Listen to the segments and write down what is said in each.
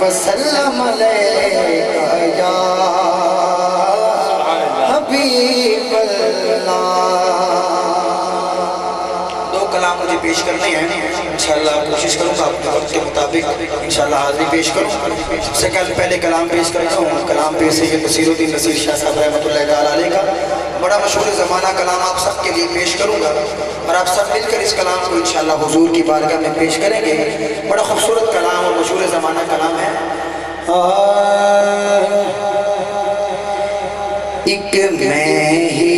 वसल्लम अलैका या हबीब अल्लाह। दो कलाम मुझे पेश करने हैं, इंशाल्लाह कोशिश करूँगा अपने वक्त के मुताबिक इंशाल्लाह हाज़िरी पेश करूँ। सबसे पहले कलाम पेश करता हूँ। कलाम पेश है नसीरुद्दीन नसीर शाह साहब रहमतुल्लाह तआला अलैह का बड़ा मशहूर ज़माना कलाम आप सब के लिए पेश करूँगा और आप सब मिलकर इस कलाम को इंशाल्लाह हुजूर की बारगाह में पेश करेंगे। बड़ा खूबसूरत कलाम और मशहूर ज़माना कलाम है। एक मैं ही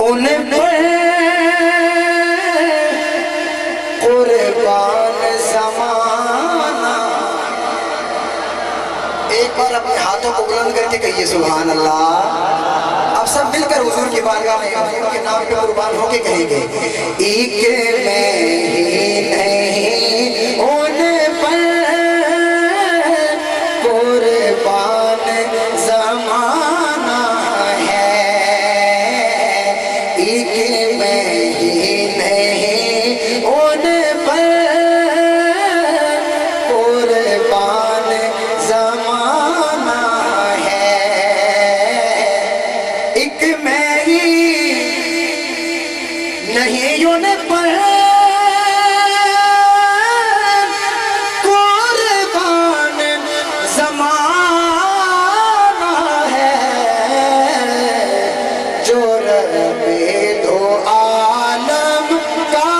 उन पर कुर्बान ज़माना। एक बार अपने हाथों को बुलंद करके कहिए सुभान अल्लाह। आप सब मिलकर हुजूर की बारगाह में हुजूर के नाम पे कुर्बान होके कहेंगे एक मैं ही नहीं उन पर कुर्बान ज़माना है। एक मैं ही नहीं उन पर कुर्बान ज़माना है। एक मैं ही नहीं उन पर कुर्बान ज़माना है। जो रब्बे दो आलम का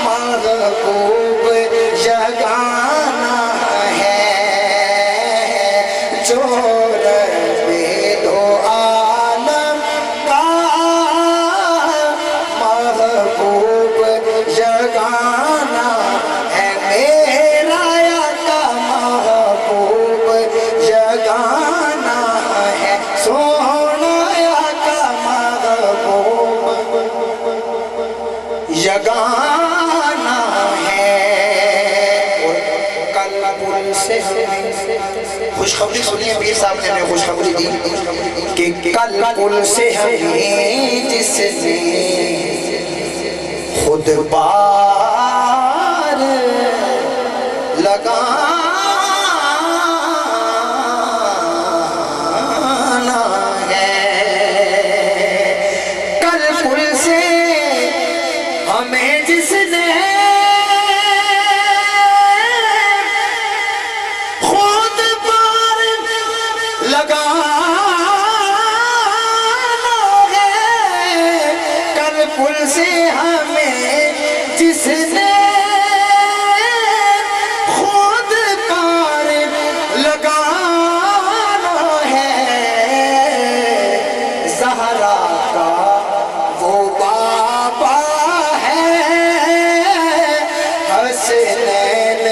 महबूब यगाना है। जो रब्बे दो आलम का महबूब यगाना है। मेरा आका महबूब यगाना है। सोना आका महबूब यगाना है। और कल पुल से खुशखबरी सुनिए, पीर साहब ने हमें खुशखबरी दी कि कल पुल से हमें जिसने खुद पार लगाना है। कल पुल से हमें जिसने खुद पार लगाना है। कल पुल से हमें जिसने खुद पार लगाना है। ज़हरा का वो बाबा है, हसनैन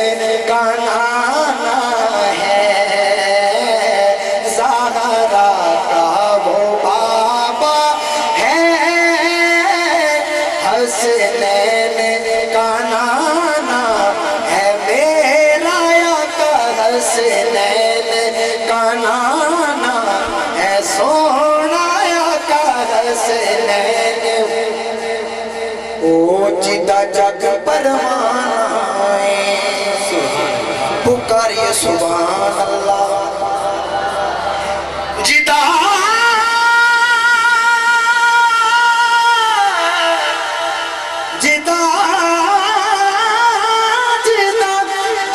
का नाना है। ज़हरा का वो बाबा है, हसनैन का नाना है। मेरा आका हसनैन का नाना है। सोना आका हसनैन ओ जिदा जग परवानाए पुकारिए सुभान अल्लाह। जिदा जिदा जिदा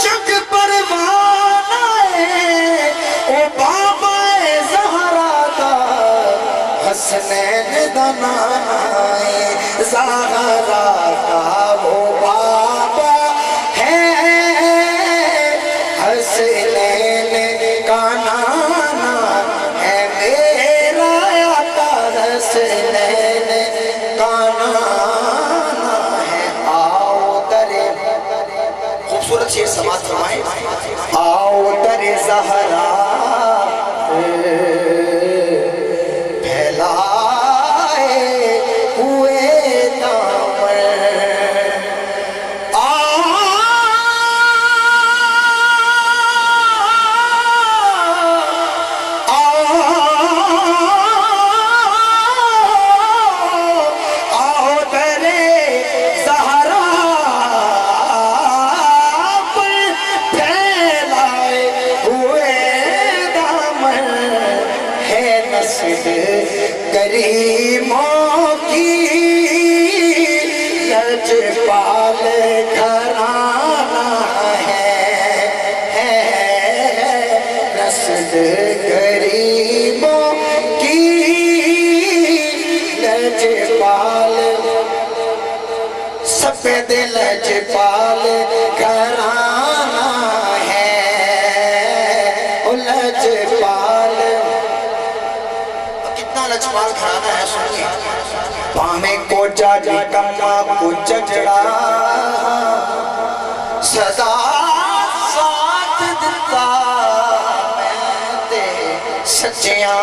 जग परवानाए ओ बाबा ज़हरा दा हसनैन दा नाए। ज़हरा का वो बाबा है, हसनैन का नाना है। मेरा आका हसनैन का नाना है। आओ दरे खूबसूरत शेर समाज फरमाए। आओ दरे ज़हरा फैलाए हुए दामन नस्ल करीमों की लजपाल घराना है नस्ल गरीबों की लजपाल सफेद लजपाल घराना है लजपाल कितना लजपाल घराना है सुनिए पामे को जाजी कम्मा को चचड़ा सदा साथ दिता मैं ते सच्चियां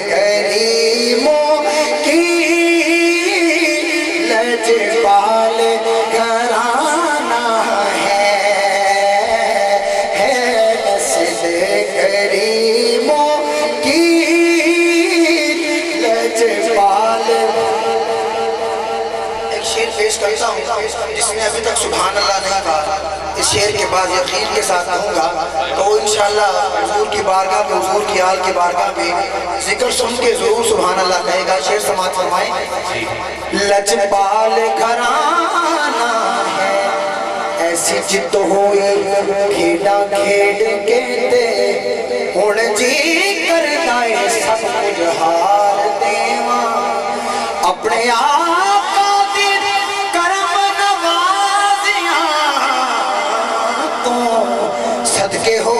करीमों की लजपाल घराना है नस्ल करीमों की लजपाल। एक शेर पेश करता हूँ जिसने अभी तक सुभान अल्लाह नहीं कहा, इस शेर के बाद यकीन के साथ कहूँगा तो इंशाअल्लाह हुजूर की बारगाह में हुजूर की आल की बारगाह में जिक्र सुन के जरूर सुभान अल्लाह कहेगा। शेर समाज फरमाए लजपाल घराना है ऐसी जिद होई खेड़ा खेड़ के ते हुण जी करदा है सब कुछ हार देवा अपने आप दी करम नवाजियां तो सदके हो